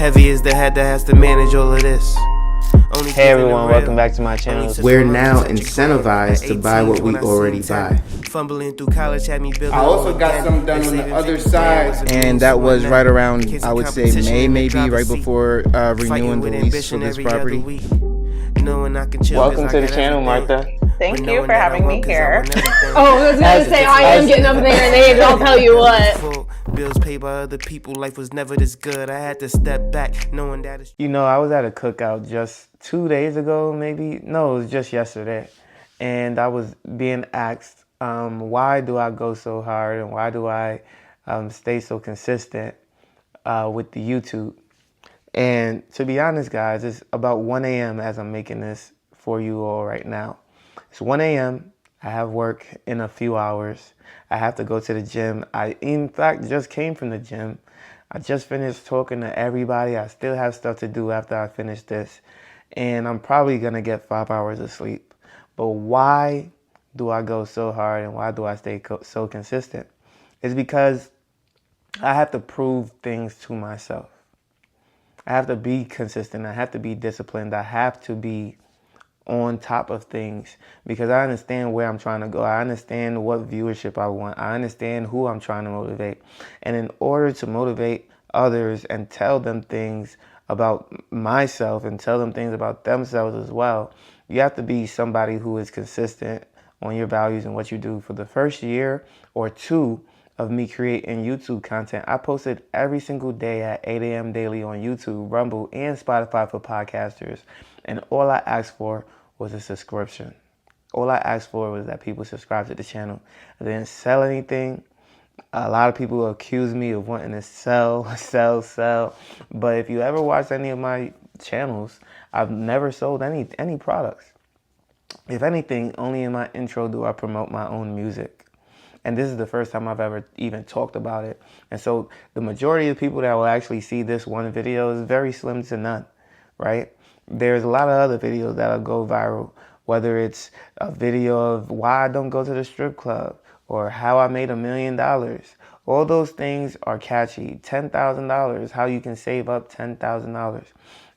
Heavy is the head that has to manage all of this. Hey everyone, welcome back to my channel. We're now incentivized to buy what we already buy. Fumbling through college had me building. I also got some done on the other side. And that was right around, I would say, May, maybe, right before renewing the lease for this property. Welcome to the channel, Martha. Thank you for having me here. Oh, I was going to say, I am getting up in their names, I'll tell you what. Bills paid by other people, life was never this good. I had to step back, knowing that it's... You know, I was at a cookout just 2 days ago, maybe. No, it was just yesterday. And I was being asked, why do I go so hard and why do I stay so consistent with the YouTube? And to be honest, guys, it's about 1 a.m. as I'm making this for you all right now. It's 1 a.m. I have work in a few hours. I have to go to the gym. I, in fact, just came from the gym. I just finished talking to everybody. I still have stuff to do after I finish this. And I'm probably going to get 5 hours of sleep. But why do I go so hard and why do I stay so consistent? It's because I have to prove things to myself. I have to be consistent. I have to be disciplined. I have to be on top of things because I understand where I'm trying to go. I understand what viewership I want. I understand who I'm trying to motivate. And in order to motivate others and tell them things about myself and tell them things about themselves as well, you have to be somebody who is consistent on your values and what you do. For the first year or two of me creating YouTube content, I posted every single day at 8 a.m. daily on YouTube, Rumble, and Spotify for podcasters. And all I asked for was a subscription. All I asked for was that people subscribe to the channel. I didn't sell anything. A lot of people accuse me of wanting to sell. But if you ever watch any of my channels, I've never sold any products. If anything, only in my intro do I promote my own music. And this is the first time I've ever even talked about it. And so the majority of people that will actually see this one video is very slim to none, right? There's a lot of other videos that'll go viral, whether it's a video of why I don't go to the strip club or how I made $1 million. All those things are catchy. $10,000, how you can save up $10,000.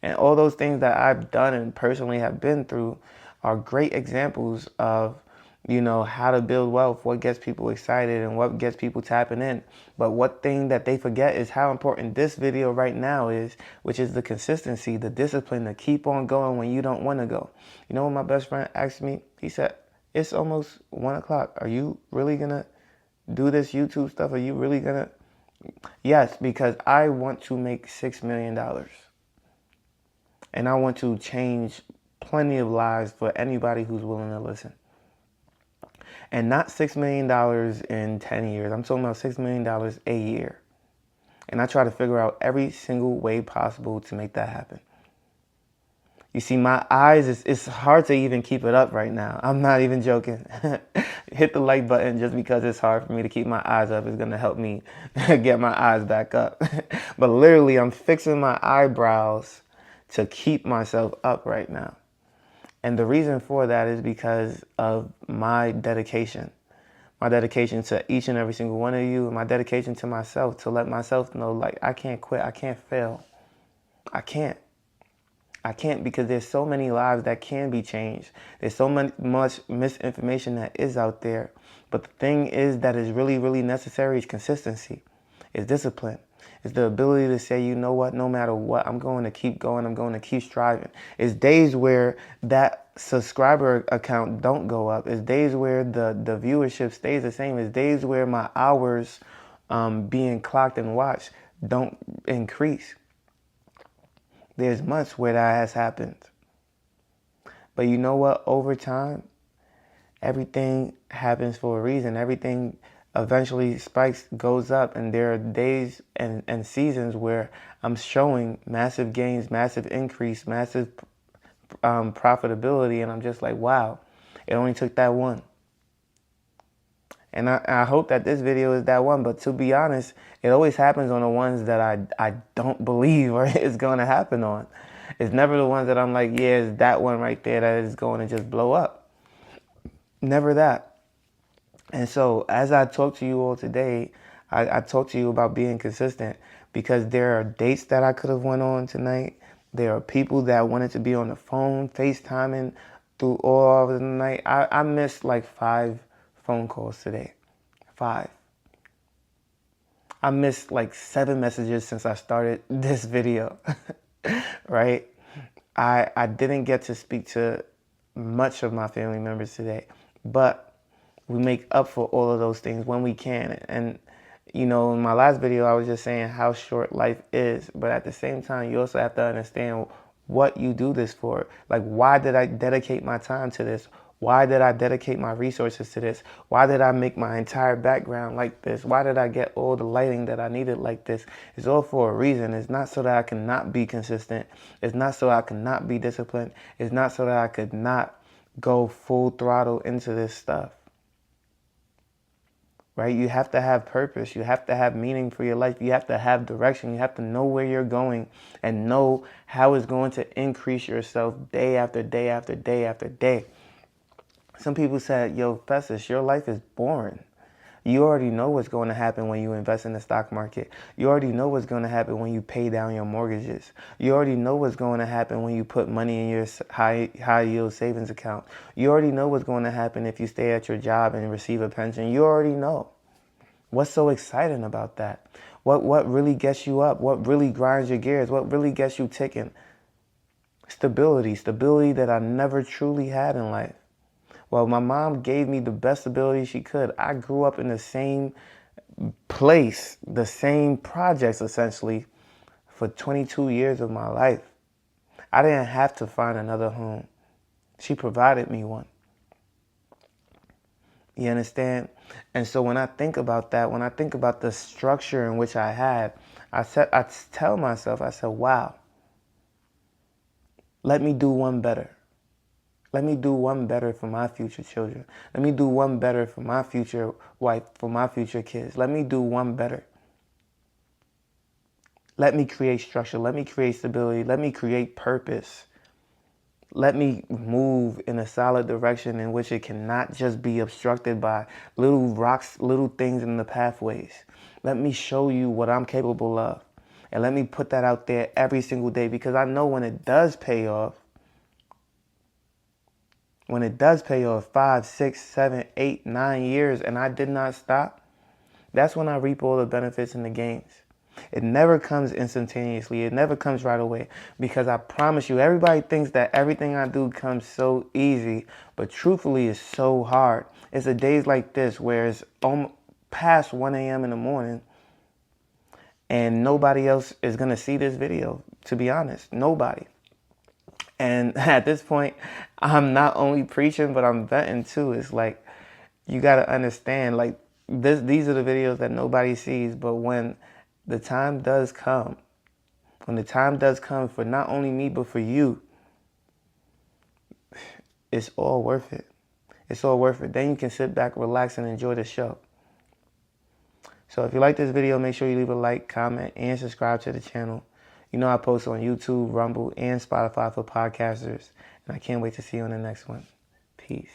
And all those things that I've done and personally have been through are great examples of, you know, how to build wealth, what gets people excited and what gets people tapping in. But one thing that they forget is how important this video right now is, which is the consistency, the discipline to keep on going when you don't want to go. You know what my best friend asked me? He said, it's almost 1 o'clock. Are you really going to do this YouTube stuff? Are you really going to? Yes, because I want to make $6 million. And I want to change plenty of lives for anybody who's willing to listen. And not $6 million in 10 years. I'm talking about $6 million a year. And I try to figure out every single way possible to make that happen. You see, my eyes, it's hard to even keep it up right now. I'm not even joking. Hit the like button just because it's hard for me to keep my eyes up. It's going to help me get my eyes back up. But literally, I'm fixing my eyebrows to keep myself up right now. And the reason for that is because of my dedication to each and every single one of you, and my dedication to myself, to let myself know, like, I can't quit, I can't fail. I can't because there's so many lives that can be changed. There's so much misinformation that is out there. But the thing is that is really, really necessary is consistency, is discipline. It's the ability to say, you know what, no matter what, I'm going to keep going. I'm going to keep striving. It's days where that subscriber account don't go up. It's days where the viewership stays the same. It's days where my hours being clocked and watched don't increase. There's months where that has happened. But you know what? Over time, everything happens for a reason. Everything eventually spikes, goes up, and there are days and seasons where I'm showing massive gains, massive increase, massive profitability, and I'm just like, wow, it only took that one. And I hope that this video is that one, but to be honest, it always happens on the ones that I don't believe or it's going to happen on. It's never the ones that I'm like, yeah, it's that one right there that is going to just blow up. Never that. And so as I talk to you all today, I talk to you about being consistent, because there are dates that I could have went on tonight. There are people that wanted to be on the phone, FaceTiming through all of the night. I missed like 5 phone calls today. 5. I missed like 7 messages since I started this video, right? I didn't get to speak to much of my family members today, but we make up for all of those things when we can. And, you know, in my last video, I was just saying how short life is, but at the same time, you also have to understand what you do this for. Like, why did I dedicate my time to this? Why did I dedicate my resources to this? Why did I make my entire background like this? Why did I get all the lighting that I needed like this? It's all for a reason. It's not so that I cannot be consistent. It's not so I cannot be disciplined. It's not so that I could not go full throttle into this stuff. Right? You have to have purpose. You have to have meaning for your life. You have to have direction. You have to know where you're going and know how it's going to increase yourself day after day after day after day. Some people said, yo, Festus, your life is boring. You already know what's going to happen when you invest in the stock market. You already know what's going to happen when you pay down your mortgages. You already know what's going to happen when you put money in your high yield savings account. You already know what's going to happen if you stay at your job and receive a pension. You already know. What's so exciting about that? What really gets you up? What really grinds your gears? What really gets you ticking? Stability that I never truly had in life. Well, my mom gave me the best ability she could. I grew up in the same place, the same projects essentially for 22 years of my life. I didn't have to find another home. She provided me one. You understand? And so when I think about that, when I think about the structure in which I had, I tell myself, I said, wow, let me do one better. Let me do one better for my future children. Let me do one better for my future wife, for my future kids. Let me do one better. Let me create structure. Let me create stability. Let me create purpose. Let me move in a solid direction in which it cannot just be obstructed by little rocks, little things in the pathways. Let me show you what I'm capable of. And let me put that out there every single day, because I know when it does pay off, when it does pay off 5, 6, 7, 8, 9 years and I did not stop, that's when I reap all the benefits and the gains. It never comes instantaneously. It never comes right away, because I promise you, everybody thinks that everything I do comes so easy, but truthfully it's so hard. It's the days like this where it's past 1 a.m. in the morning and nobody else is going to see this video, to be honest. Nobody. And at this point, I'm not only preaching, but I'm venting too. It's like, you got to understand, like, these are the videos that nobody sees. But when the time does come, for not only me, but for you, it's all worth it. It's all worth it. Then you can sit back, relax, and enjoy the show. So if you like this video, make sure you leave a like, comment, and subscribe to the channel. You know I post on YouTube, Rumble, and Spotify for podcasters. And I can't wait to see you on the next one. Peace.